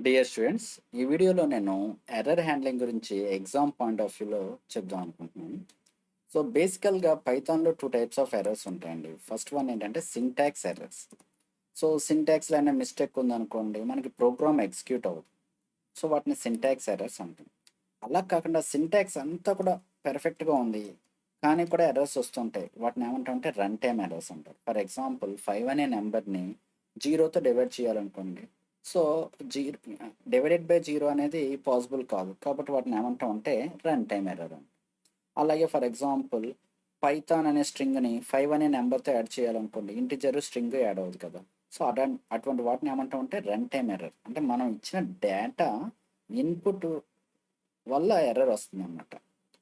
Dear students, ఈ వీడియోలో నేను ఎర్రర్ హ్యాండ్లింగ్ గురించి ఎగ్జామ్ పాయింట్ ఆఫ్ వ్యూలో చెప్దాం అనుకుంటున్నాను. సో బేసికల్గా పైథాన్లో టూ టైప్స్ ఆఫ్ ఎర్రర్స్ ఉంటాయండి. ఫస్ట్ వన్ ఏంటంటే సింటాక్స్ ఎర్రర్స్. సో సింటాక్స్లో అయినా మిస్టేక్ ఉందనుకోండి, మనకి ప్రోగ్రామ్ ఎగ్జిక్యూట్ అవ్వదు. సో వాటిని సింటాక్స్ ఎర్రర్స్ అంటాం. అలా కాకుండా సింటాక్స్ అంతా కూడా పెర్ఫెక్ట్గా ఉంది, కానీ కూడా ఎర్రర్స్ వస్తుంటాయి. వాటిని ఏమంటామంటే రన్ టైమ్ ఎర్రర్స్ అంటారు. ఫర్ ఎగ్జాంపుల్ 5 అనే నెంబర్ని జీరోతో డివైడ్ చేయాలనుకోండి. So zero divided by zero అనేది పాసిబుల్ కాదు, కాబట్టి వాటిని ఏమంటాం అంటే రన్ టైమ్ ఎర్రర్ అంటాం. అలాగే ఫర్ ఎగ్జాంపుల్ పైథాన్ అనే స్ట్రింగ్ని 5 అనే నెంబర్తో యాడ్ చేయాలనుకోండి, ఇంటిజర్ స్ట్రింగ్ యాడ్ అవ్వదు కదా. సో అటువంటి వాటిని ఏమంటాం అంటే రన్ టైమ్ ఎర్రర్. అంటే మనం ఇచ్చిన డేటా ఇన్పుట్ వల్ల ఎర్రర్ వస్తుంది అన్నమాట.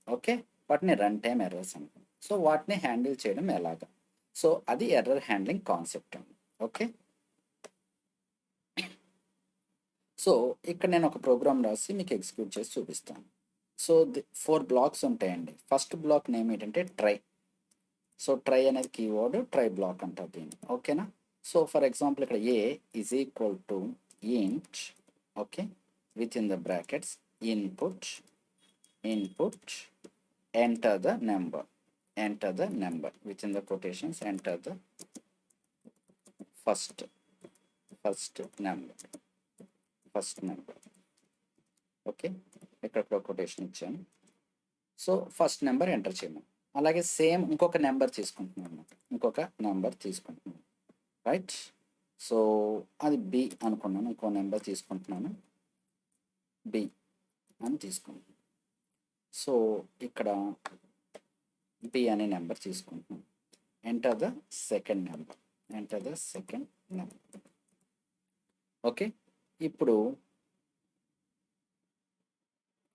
ఓకే, వాటిని రన్ టైమ్ ఎర్రర్స్ అంటాం. సో వాటిని హ్యాండిల్ చేయడం ఎలాగా, సో అది ఎర్రర్ హ్యాండ్లింగ్ కాన్సెప్ట్ అండి. ఓకే, సో ఇక్కడ నేను ఒక ప్రోగ్రామ్ రాసి మీకు ఎగ్జిక్యూట్ చేసి చూపిస్తాను. సో 4 బ్లాక్స్ ఉంటాయండి. ఫస్ట్ బ్లాక్ నేమ్ ఏంటంటే ట్రై. సో ట్రై అనేది కీవర్డ్, ట్రై బ్లాక్ అంటారు దీన్ని. ఓకేనా. సో ఫర్ ఎగ్జాంపుల్ ఇక్కడ a is equal to int, okay, with in the brackets input enter the number within the quotations, enter the first number. Okay, ఇక్కడ quotation ఇచ్చాను. So first number enter చేయమని. అలాగే same ఇంకొక number తీసుకుంటున్నాను right. So అది B అనుకున్నాను, ఇంకో number తీసుకుంటున్నాను, బి అని తీసుకుంటున్నాను. సో ఇక్కడ బి అనే నెంబర్ తీసుకుంటున్నాను. Enter the second number. Okay, ఇప్పుడు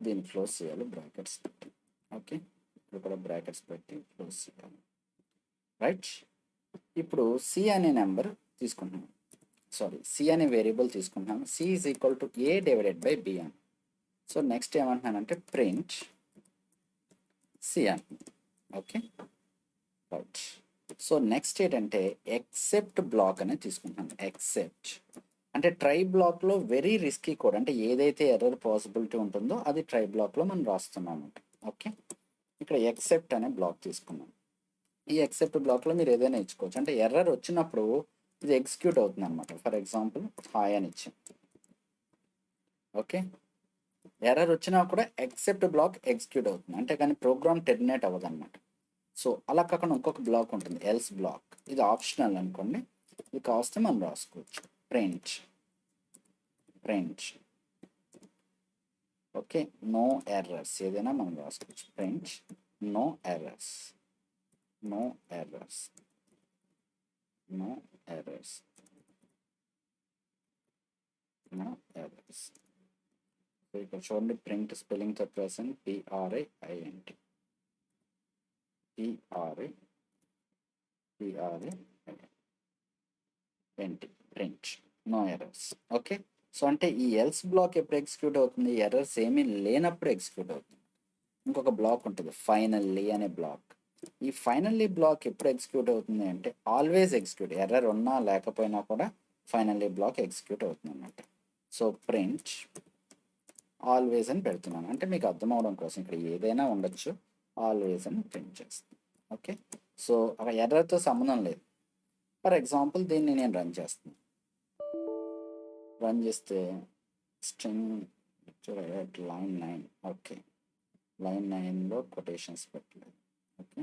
దీన్ని క్లోజ్ చేయాలి బ్రాకెట్స్ పెట్టి. ఓకే, ఇప్పుడు కూడా బ్రాకెట్స్ పెట్టి క్లోజ్ చేయాలి రైట్. ఇప్పుడు సి అనే నెంబర్ తీసుకుంటున్నాను, సి అనే వేరియబుల్ తీసుకుంటున్నాను. C is equal to A divided by B అని. సో నెక్స్ట్ ఏమంటున్నానంటే ప్రింట్ సి అని. Okay right. సో నెక్స్ట్ ఏంటంటే ఎక్సెప్ట్ బ్లాక్ అనేది తీసుకుంటున్నాను. ఎక్సెప్ట్ అంటే ట్రై బ్లాక్లో వెరీ రిస్కీ కోడ్, అంటే ఏదైతే ఎర్రర్ పాసిబిలిటీ ఉంటుందో అది ట్రై బ్లాక్లో మనం రాస్తున్నాం. ఓకే, ఇక్కడ ఎక్సెప్ట్ అనే బ్లాక్ తీసుకున్నాం. ఈ ఎక్సెప్ట్ బ్లాక్లో మీరు ఏదైనా ఇచ్చుకోవచ్చు, అంటే ఎర్రర్ వచ్చినప్పుడు ఇది ఎగ్జిక్యూట్ అవుతుంది అనమాట. ఫర్ ఎగ్జాంపుల్ హాయ్ అని ఇచ్చాం. ఓకే, ఎర్రర్ వచ్చినా కూడా ఎక్సెప్ట్ బ్లాక్ ఎగ్జిక్యూట్ అవుతుంది, అంటే కానీ ప్రోగ్రామ్ టెర్మినేట్ అవ్వదు అనమాట. సో అలా కాకుండా ఇంకొక బ్లాక్ ఉంటుంది, ఎల్స్ బ్లాక్. ఇది ఆప్షనల్ అనుకోండి, ఇది కావస్తే మనం రాసుకోవచ్చు. ప్రింట్ ఓకే, నో ఎర్రర్స్ ఏదైనా మనం రాసుకోవచ్చు. ప్రింట్ నో ఎర్రర్స్ సో ఇక్కడ చూడండి, ప్రింట్ స్పెల్లింగ్ తో present PRINT print no errors. Okay, so అంటే ఈ ఎల్స్ బ్లాక్ ఎప్పుడు ఎగ్జిక్యూట్ అవుతుంది, ఎర్రర్స్ ఏమీ లేనప్పుడు ఎగ్జిక్యూట్ అవుతుంది. ఇంకొక బ్లాక్ ఉంటుంది ఫైనల్లీ అనే బ్లాక్. ఈ ఫైనల్లీ బ్లాక్ ఎప్పుడు ఎగ్జిక్యూట్ అవుతుంది అంటే ఆల్వేస్ ఎగ్జిక్యూట్, ఎర్రర్ ఉన్నా లేకపోయినా కూడా ఫైనల్లీ బ్లాక్ ఎగ్జిక్యూట్ అవుతుంది అన్నమాట. సో ప్రింట్ ఆల్వేస్ అని పెడుతున్నాను, అంటే మీకు అర్థం అవడం కోసం. ఇక్కడ ఏదైనా ఉండొచ్చు, ఆల్వేస్ అని ప్రింట్ చేస్తాను. ఓకే, సో ఒక ఎర్రర్తో సంబంధం లేదు. ఫర్ ఎగ్జాంపుల్ దీన్ని నేను రన్ చేస్తే స్ట్రింగ్ లైన్ 9. ఓకే, లైన్ 9లో కొటేషన్స్ పెట్టలేదు. ఓకే,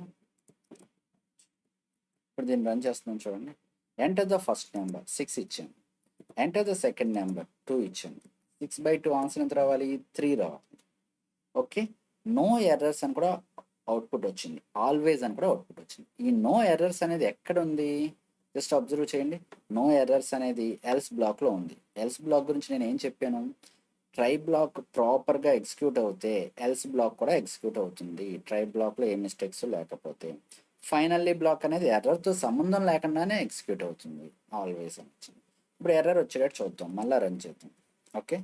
ఇప్పుడు దీన్ని రన్ చేస్తున్నాను చూడండి. ఎంటర్ ద ఫస్ట్ నెంబర్ 6 ఇచ్చాను, ఎంటర్ ద సెకండ్ నెంబర్ 2 ఇచ్చాను. 6/2 ఆన్సర్ ఎంత రావాలి, 3 రావాలి. ఓకే, నో ఎర్రర్స్ అని కూడా అవుట్పుట్ వచ్చింది, ఆల్వేస్ అని కూడా అవుట్పుట్ వచ్చింది. ఈ నో ఎర్రర్స్ అనేది ఎక్కడ ఉంది, జస్ట్ అబ్జర్వ్ చేయండి. నో ఎర్రర్స్ అనేది ఎల్స్ బ్లాక్లో ఉంది. ఎల్స్ బ్లాక్ గురించి నేను ఏం చెప్పాను, ట్రై బ్లాక్ ప్రాపర్గా ఎగ్జిక్యూట్ అవుతే ఎల్స్ బ్లాక్ కూడా ఎగ్జిక్యూట్ అవుతుంది, ట్రై బ్లాక్లో ఏ మిస్టేక్స్ లేకపోతే. ఫైనల్లీ బ్లాక్ అనేది ఎర్రర్తో సంబంధం లేకుండానే ఎగ్జిక్యూట్ అవుతుంది, ఆల్వేస్ అని వచ్చింది. ఇప్పుడు ఎర్రర్ వచ్చేటట్టు చూద్దాం, మళ్ళీ రన్ చేద్దాం. Okay,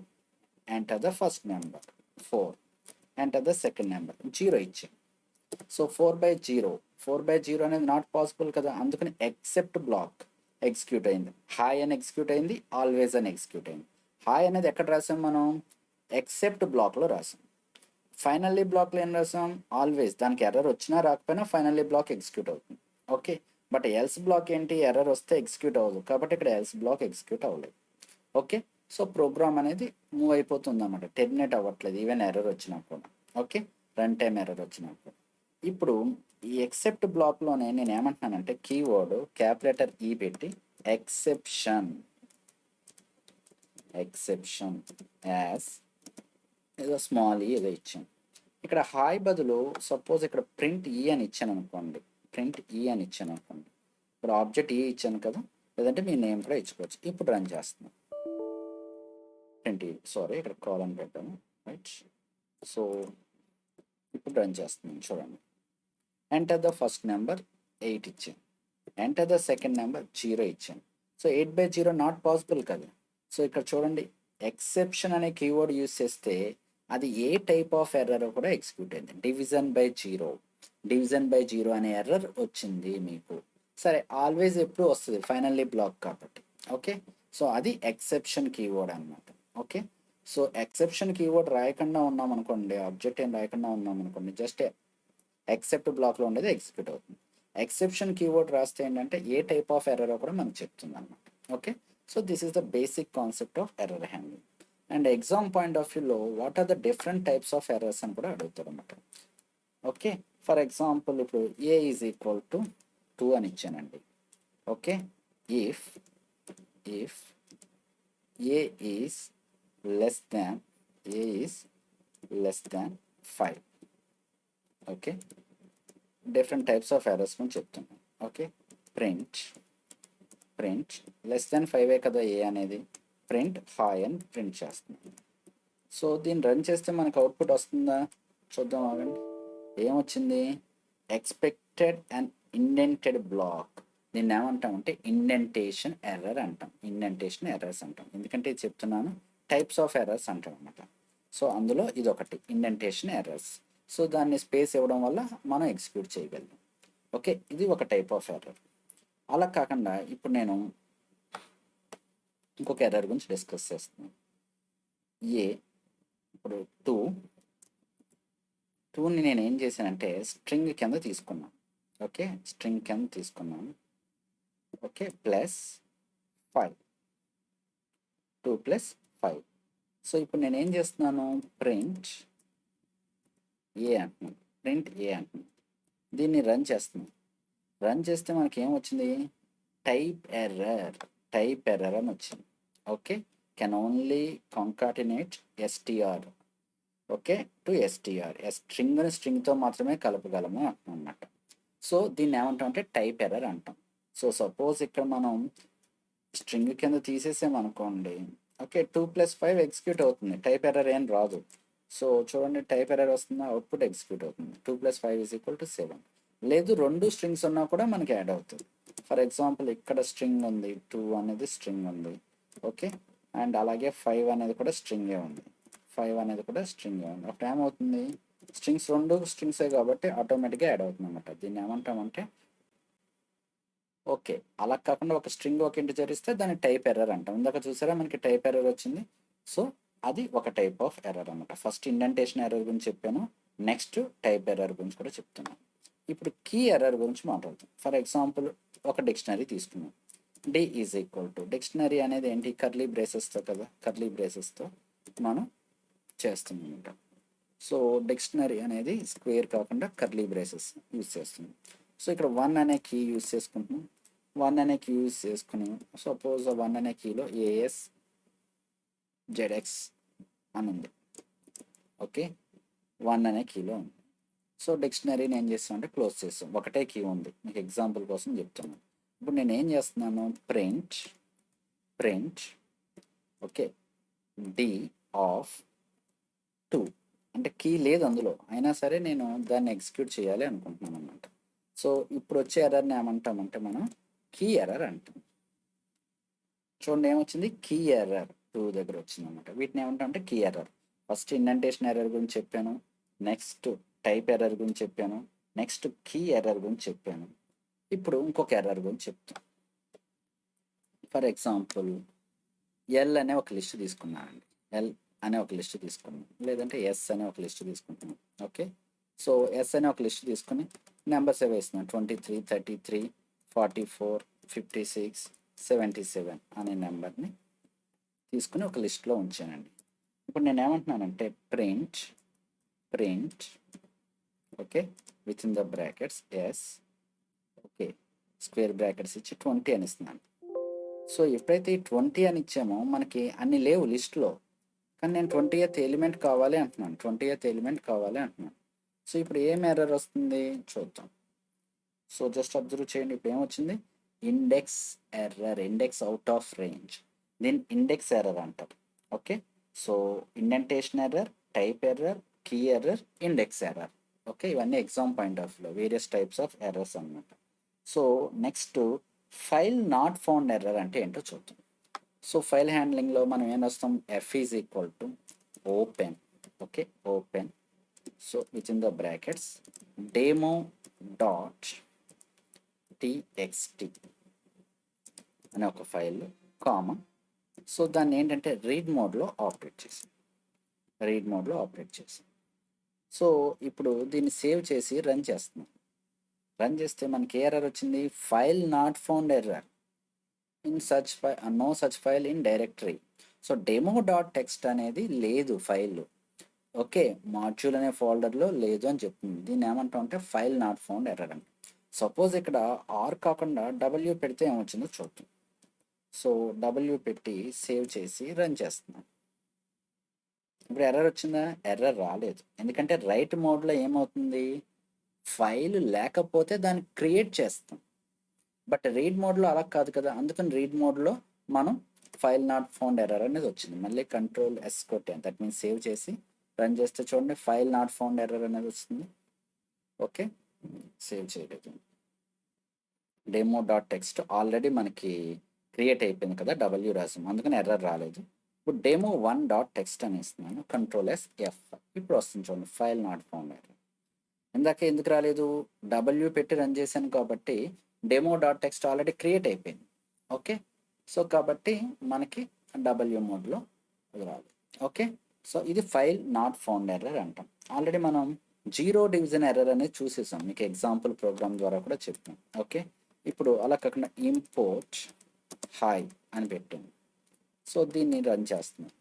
enter the first number 4, enter the second number 0 ఇచ్చాం. సో 4/0 అనేది నాట్ పాసిబుల్ కదా, అందుకని ఎక్సెప్ట్ బ్లాక్ ఎగ్జిక్యూట్ అయింది. హాయ్ అని ఎగ్జిక్యూట్ అయింది, ఆల్వేస్ అని ఎగ్జిక్యూట్ అయింది. హాయ్ అనేది ఎక్కడ రాసాం మనం? ఎక్సెప్ట్ బ్లాక్లో రాసాం. ఫైనల్లీ బ్లాక్లో ఏం రాసాం? ఆల్వేస్ దానికి ఎర్రర్ వచ్చినా రాకపోయినా ఫైనల్లీ బ్లాక్ ఎగ్జిక్యూట్ అవుతుంది. ఓకే, బట్ ఎల్స్ బ్లాక్ ఏంటి? ఎర్రర్ వస్తే ఎగ్జిక్యూట్ అవ్వదు, కాబట్టి ఇక్కడ ఎల్స్ బ్లాక్ ఎగ్జిక్యూట్ అవ్వలేదు. ఓకే, సో ప్రోగ్రామ్ అనేది మూవ్ అయిపోతుంది అన్నమాట, టెర్మినేట్ అవ్వట్లేదు ఈవెన్ ఎర్రర్ వచ్చినా కూడా. ఓకే, రన్ టైం ఎర్రర్ వచ్చినా కూడా. ఇప్పుడు ఈ ఎక్సెప్ట్ బ్లాక్లోనే నేను ఏమంటున్నానంటే కీవర్డ్ క్యాపిటల్ ఈ పెట్టి ఎక్సెప్షన్ యాజ్ ఏదో స్మాల్ ఈ ఏదో ఇచ్చాను. ఇక్కడ హాయ్ బదులు సపోజ్ ఇక్కడ ప్రింట్ ఈ అని ఇచ్చాను అనుకోండి, ఇప్పుడు ఆబ్జెక్ట్ ఈ ఇచ్చాను కదా, లేదంటే మీ నేమ్ కూడా ఇచ్చుకోవచ్చు. ఇప్పుడు రన్ చేస్తున్నాను. ప్రింట్ ఈ, సారీ ఇక్కడ కాలన్ పెట్టాను, రైట్. సో ఇప్పుడు రన్ చేస్తున్నాను, చూడండి. ఎంటర్ ద ఫస్ట్ నెంబర్ 8 ఇచ్చాను, ఎంటర్ ద సెకండ్ నెంబర్ 0 ఇచ్చాను. సో 8/0 నాట్ పాసిబుల్ కదా. సో ఇక్కడ చూడండి, ఎక్సెప్షన్ అనే కీవర్డ్ యూస్ చేస్తే అది ఏ టైప్ ఆఫ్ ఎర్రర్ కూడా ఎగ్జిక్యూట్ అయింది. డివిజన్ బై జీరో అనే ఎర్రర్ వచ్చింది మీకు. సరే, ఆల్వేస్ ఎప్పుడు వస్తుంది ఫైనల్లీ బ్లాక్ కాబట్టి. ఓకే, సో అది ఎక్సెప్షన్ కీవర్డ్ అనమాట. ఓకే, సో ఎక్సెప్షన్ కీవర్డ్ రాయకుండా ఉన్నాం అనుకోండి, ఆబ్జెక్ట్ ఏం రాయకుండా ఉన్నాం అనుకోండి, జస్ట్ ఎక్సెప్ట్ బ్లాక్లో ఉండేది ఎగ్జిక్యూట్ అవుతుంది. ఎక్సెప్షన్ కీవర్డ్ రాస్తే ఏంటంటే ఏ టైప్ ఆఫ్ ఎర్రర్ కూడా మనకు చెప్తుంది అనమాట. Okay, so this is the basic concept of error handling. And exam point of వ్యూలో what are the different types of errors అని కూడా అడుగుతారు అనమాట. ఓకే, ఫర్ ఎగ్జాంపుల్ ఇప్పుడు ఏ ఈజ్ ఈక్వల్ టు 2 అని ఇచ్చానండి. Okay, if A is less than 5. Okay, different types of errors మనం చెప్తున్నాం. ఓకే, ప్రింట్ లెస్ దాన్ 5 కదా ఏ అనేది, ప్రింట్ హాయ్ అని ప్రింట్ చేస్తున్నాం. సో దీన్ని రన్ చేస్తే మనకు అవుట్పుట్ వస్తుందా? చూద్దాం, ఆగండి. ఏమొచ్చింది? Expected and indented block. దీన్ని ఏమంటామంటే ఇండెంటేషన్ ఎర్రర్స్ అంటాం. ఎందుకంటే ఇది చెప్తున్నాను టైప్స్ ఆఫ్ ఎర్రర్స్ అంటాం అనమాట. సో అందులో ఇది ఒకటి ఇండెంటేషన్ ఎర్రర్స్. సో దాన్ని స్పేస్ ఇవ్వడం వల్ల మనం ఎగ్జిక్యూట్ చేయగలం. ఓకే, ఇది ఒక టైప్ ఆఫ్ ఎర్రర్. అలా కాకుండా ఇప్పుడు నేను ఇంకొక ఎర్రర్ గురించి డిస్కస్ చేస్తున్నాను. ఇప్పుడు 2ని నేను ఏం చేశానంటే స్ట్రింగ్ కింద తీసుకున్నాను. ఓకే, స్ట్రింగ్ కింద తీసుకున్నాను. ఓకే, +5, 2 + 5. సో ఇప్పుడు నేను ఏం చేస్తున్నాను, ప్రింట్ ఏ అంటున్నాను. దీన్ని రన్ చేస్తున్నాను. రన్ చేస్తే మనకి ఏమొచ్చింది? టైప్ ఎర్రర్ అని వచ్చింది. Okay, can only కాంకాటినేట్ str. Okay, to str. స్ట్రింగ్తో మాత్రమే కలపగలము అన్నమాట. సో దీన్ని ఏమంటాం అంటే టైప్ ఎర్రర్ అంటాం. సో సపోజ్ ఇక్కడ మనం స్ట్రింగ్ కింద తీసేసామనుకోండి, ఓకే, 2 + 5 ఎగ్జిక్యూట్ అవుతుంది, టైప్ ఎర్రర్ ఏం రాదు. సో చూడండి, టైప్ ఎర్రర్ వస్తుందా, అవుట్పుట్ ఎగ్జిక్యూట్ అవుతుంది. 2 + 5 = 7. లేదు, 2 స్ట్రింగ్స్ ఉన్నా కూడా మనకి యాడ్ అవుతుంది. ఫర్ ఎగ్జాంపుల్ ఇక్కడ స్ట్రింగ్ ఉంది, 2 అనేది స్ట్రింగ్ ఉంది. ఓకే, అండ్ అలాగే 5 అనేది కూడా స్ట్రింగే ఉంది. అప్పుడు ఏమవుతుంది, స్ట్రింగ్స్ 2 స్ట్రింగ్సే కాబట్టి ఆటోమేటిక్గా యాడ్ అవుతుంది అనమాట. దీన్ని ఏమంటామంటే, ఓకే, అలా కాకుండా ఒక స్ట్రింగ్ ఒక ఇంటిజర్ ఇస్తే దాన్ని టైప్ ఎర్రర్ అంటాం. ఇందాక చూసారా మనకి టైప్ ఎర్రర్ వచ్చింది. సో అది ఒక టైప్ ఆఫ్ ఎర్రర్ అనమాట. ఫస్ట్ ఇండెంటేషన్ ఎర్రర్ గురించి చెప్పాను, నెక్స్ట్ టైప్ ఎర్రర్ గురించి కూడా చెప్తున్నాను. ఇప్పుడు కీ ఎర్రర్ గురించి మాట్లాడుతాం. ఫర్ ఎగ్జాంపుల్ ఒక డిక్షనరీ తీసుకున్నాం. D = డిక్షనరీ అనేది ఏంటి, కర్లీ బ్రేసెస్తో కదా, కర్లీ బ్రేసెస్తో మనం చేస్తున్నాం. సో డిక్షనరీ అనేది స్క్వేర్ కాకుండా కర్లీ బ్రేసెస్ యూజ్ చేస్తున్నాం. సో ఇక్కడ 1 అనే కీ యూజ్ చేసుకుంటున్నాం. 1 అనే కీ యూజ్ చేసుకుని సపోజ్ 1 అనే కీలో ASZX అని ఉంది. ఓకే, 1 అనే కీలో ఉంది. సో డిక్షనరీని ఏం చేస్తామంటే క్లోజ్ చేస్తాం. ఒకటే కీ ఉంది, మీకు ఎగ్జాంపుల్ కోసం చెప్తున్నాను. ఇప్పుడు నేను ఏం చేస్తున్నాను, ప్రింట్ ఓకే D of 2 అంటే కీ లేదు అందులో, అయినా సరే నేను దాన్ని ఎగ్జిక్యూట్ చేయాలి అనుకుంటున్నాను అనమాట. సో ఇప్పుడు వచ్చే ఎర్రర్ని ఏమంటామంటే మనం కీ ఎర్రర్ అంటాం. చూడండి ఏమొచ్చింది, కీ ఎర్రర్ 2 దగ్గర వచ్చింది అనమాట. వీటిని ఏమంటామంటే key error. First indentation error గురించి చెప్పాను, నెక్స్ట్ టైప్ ఎర్రర్ గురించి చెప్పాను, నెక్స్ట్ కీ ఎర్రర్ గురించి చెప్పాను. ఇప్పుడు ఇంకొక ఎర్రర్ గురించి చెప్తాను. ఫర్ ఎగ్జాంపుల్ ఎల్ అనే ఒక లిస్ట్ తీసుకున్నానండి. ఎల్ అనే ఒక లిస్ట్ తీసుకున్నాను, లేదంటే ఎస్ అనే ఒక లిస్ట్ తీసుకుంటున్నాను. ఓకే, సో ఎస్ అనే ఒక లిస్ట్ తీసుకుని నెంబర్స్ వేస్తున్నాను. 23, 33, 44, 56, 77 అనే నెంబర్ని తీసుకుని ఒక లిస్ట్లో ఉంచానండి. ఇప్పుడు నేను ఏమంటున్నానంటే print okay with in the brackets s okay square brackets ఇచ్చి 20 అని ఇస్తున్నాను. సో ఎప్పుడైతే ఈ 20 అని ఇచ్చామో మనకి అన్ని లేవు లిస్ట్లో, కానీ నేను 20th ఎలిమెంట్ కావాలి అంటున్నాను. 20th ఎలిమెంట్ కావాలి అంటున్నాను. సో ఇప్పుడు ఏం ఎర్రర్ వస్తుంది చూద్దాం. సో జస్ట్ అబ్జర్వ్ చేయండి. ఇప్పుడు ఏమొచ్చింది? Index error, index out of range. దీన్ని ఇండెక్స్ ఎర్రర్ అంటారు. Okay, so indentation error, type error, key error, index error. Okay, ఇవన్నీ ఎగ్జామ్ పాయింట్ ఆఫ్ వ్యూలో వేరియస్ టైప్స్ ఆఫ్ ఎర్రర్స్ అన్నమాట. So next file not found error అంటే ఏంటో చూద్దాం. So file హ్యాండ్లింగ్లో మనం ఏం రాస్తాం? F is equal to open. Okay, open so with in the brackets demo dot TXT అనే ఒక ఫైల్ కామా. సో దాన్ని ఏంటంటే రీడ్ మోడ్లో ఆపరేట్ చేసి సో ఇప్పుడు దీన్ని సేవ్ చేసి రన్ చేస్తున్నాం. రన్ చేస్తే మనకి ఏ ఎర్రర్ వచ్చింది? File not found error in such no such file in directory. So demo dot text అనేది లేదు ఫైల్. ఓకే, మాడ్యూల్ అనే ఫోల్డర్లో లేదు అని చెప్తుంది. దీన్ని ఏమంటాం అంటే ఫైల్ నాట్ ఫౌండ్ ఎర్రర్ అని. సపోజ్ ఇక్కడ ఆర్ కాకుండా డబ్ల్యూ పెడితే ఏమొచ్చిందో చూద్దాం. సో డబ్ల్యూ పెట్టి సేవ్ చేసి రన్ చేస్తున్నాం. ఇప్పుడు ఎర్రర్ వచ్చిందా? ఎర్రర్ రాలేదు. ఎందుకంటే రైట్ మోడ్లో ఏమవుతుంది? ఫైల్ లేకపోతే దాన్ని క్రియేట్ చేస్తాం. బట్ రీడ్ మోడ్లో అలా కాదు కదా, అందుకని రీడ్ మోడ్లో మనం ఫైల్ నాట్ ఫౌండ్ ఎర్రర్ అనేది వచ్చింది. మళ్ళీ కంట్రోల్ ఎస్ కొట్టాను, దట్ మీన్స్ సేవ్ చేసి రన్ చేస్తే చూడండి ఫైల్ నాట్ ఫౌండ్ ఎర్రర్ అనేది వస్తుంది. ఓకే, సేవ్ చేయలేదు. డెమో డాట్ టెక్స్ట్ ఆల్రెడీ మనకి క్రియేట్ అయిపోయింది కదా, డబ్ల్యూ రాసాం, అందుకని ఎర్రర్ రాలేదు. ఇప్పుడు డెమో 1 డాట్ టెక్స్ట్ అని ఇస్తున్నాను, కంట్రోల్ ఎస్ ఎఫ్. ఇప్పుడు వస్తుంది చూడండి ఫైల్ నాట్ ఫౌండ్ ఎర్రర్. ఇందాక ఎందుకు రాలేదు? డబ్ల్యూ పెట్టి రన్ చేశాను కాబట్టి demo dot text already create అయిపోయింది. ఓకే, సో కాబట్టి మనకి డబ్ల్యూ మోడ్లో రాలేదు. ఓకే, సో ఇది ఫైల్ నాట్ ఫౌండ్ ఎర్రర్ అంటాం. ఆల్రెడీ మనం జీరో డివిజన్ ఎర్రర్ అనేది చూసేసాం, మీకు ఎగ్జాంపుల్ ప్రోగ్రామ్ ద్వారా కూడా చెప్పాం. ఓకే, ఇప్పుడు అలా కాకుండా ఇంపోర్ట్ హాయ్ అని పెట్టాను. సో దీన్ని రన్ చేస్తున్నాం.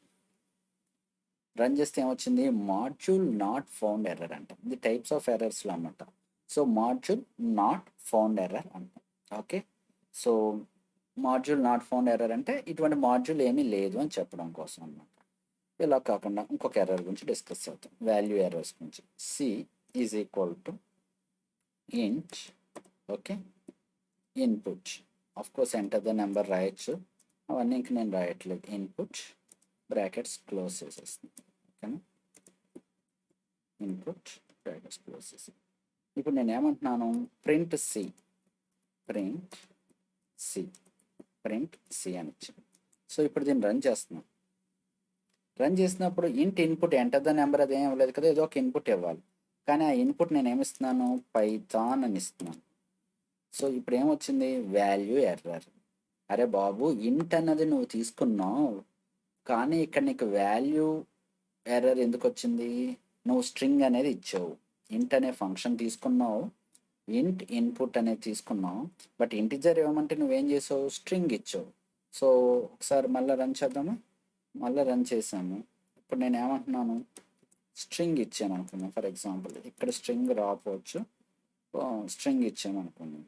రన్ చేస్తే ఏమొచ్చింది? మాడ్యూల్ నాట్ ఫౌండ్ ఎర్రర్ అంట. ఇది టైప్స్ ఆఫ్ ఎర్రర్స్లో అనమాట. So module not found error అంట. Okay, so module not found error అంటే ఇటువంటి మాడ్యూల్ ఏమీ లేదు అని చెప్పడం కోసం అనమాట. ఇలా కాకుండా ఇంకొక ఎర్రర్ గురించి డిస్కస్ చేద్దాం, వాల్యూ ఎర్రర్స్ గురించి. C is equal to int okay input. Of course enter the number రాయొచ్చు, అవన్నీ ఇంక నేను రాయట్లేదు. ఇన్పుట్ బ్రాకెట్స్ క్లోజ్ చేసేస్తాను. ఓకేనా, ఇన్పుట్ బ్రాకెట్స్ క్లోజ్ చేసి ఇప్పుడు నేను ఏమంటున్నాను? ప్రింట్ సి అని ఇచ్చాను. సో ఇప్పుడు దీన్ని రన్ చేస్తున్నాను. రన్ చేసినప్పుడు ఇంట్ ఇన్పుట్ ఎంటర్ ద నెంబర్ అది ఏం ఇవ్వలేదు కదా, ఏదో ఒక ఇన్పుట్ ఇవ్వాలి. కానీ ఆ ఇన్పుట్ నేను ఏమిస్తున్నాను? పైథాన్ అని ఇస్తున్నాను. సో ఇప్పుడు ఏమొచ్చింది? Value error. అరే బాబు, ఇంట్ అన్నది నువ్వు తీసుకున్నావు, కానీ ఇక్కడ నీకు వాల్యూ ఎర్రర్ ఎందుకు వచ్చింది? నువ్వు స్ట్రింగ్ అనేది ఇచ్చావు, ఇంట్ అనే ఫంక్షన్ తీసుకున్నావు, ఇంట్ ఇన్పుట్ అనేది తీసుకున్నావు, బట్ ఇంటిజర్ ఏమంటే నువ్వేం చేసావు? స్ట్రింగ్ ఇచ్చావు. సో ఒకసారి మళ్ళీ రన్ చేద్దామా? మళ్ళీ రన్ చేసాము. ఇప్పుడు నేను ఏమంటున్నాను? స్ట్రింగ్ ఇచ్చాను అనుకున్నాను. ఫర్ ఎగ్జాంపుల్ ఇక్కడ స్ట్రింగ్ రాకపోవచ్చు, స్ట్రింగ్ ఇచ్చాము అనుకున్నాను.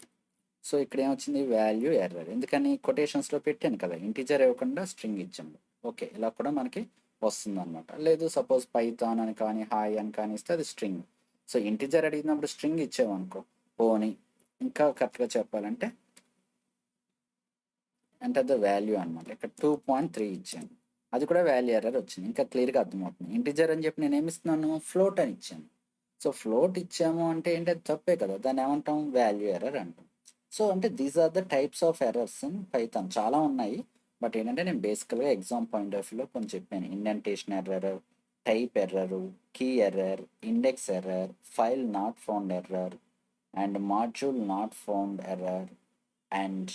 సో ఇక్కడ ఏమొచ్చింది? Value error. ఎందుకని? కొటేషన్స్లో పెట్టాను కదా, ఇంటిజర్ ఇవ్వకుండా స్ట్రింగ్ ఇచ్చాము. ఓకే, ఇలా కూడా మనకి వస్తుంది అనమాట. లేదు సపోజ్ పైథాన్ అని కానీ హాయ్ అని కానీ ఇస్తే అది స్ట్రింగ్. సో ఇంటిజర్ అడిగినప్పుడు స్ట్రింగ్ ఇచ్చామనుకో పోనీ, ఇంకా కరెక్ట్గా చెప్పాలంటే ఎంటర్ ద వాల్యూ అనమాట. ఇక్కడ 2.3 ఇచ్చాను, అది కూడా వాల్యూ ఎర్రర్ వచ్చింది. ఇంకా క్లియర్గా అర్థమవుతుంది. ఇంటిజర్ అని చెప్పి నేను ఏమిస్తున్నాను? ఫ్లోట్ అని ఇచ్చాను. సో ఫ్లోట్ ఇచ్చాము అంటే ఏంటి? అది తప్పే కదా, దాన్ని ఏమంటాం? వాల్యూ ఎర్రర్ అంటాం. సో అంటే these are the types of errors in Python. చాలా ఉన్నాయి, బట్ ఏంటంటే నేను బేసికల్గా ఎగ్జామ్ పాయింట్ ఆఫ్ వ్యూలో కొంచెం చెప్పాను. Indentation error, type error, key error, index error, file not found error, and module not found error, and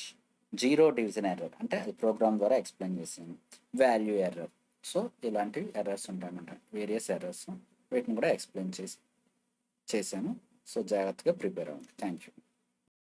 zero division error అంటే అది ప్రోగ్రామ్ ద్వారా ఎక్స్ప్లెయిన్ చేశాను. Value error. సో ఇలాంటివి ఎర్రర్స్ ఉంటాయన్నమాట, వేరియస్ ఎర్రర్స్. వీటిని కూడా ఎక్స్ప్లెయిన్ చేశాను. సో జాగ్రత్తగా ప్రిపేర్ అవ్వండి. Thank you.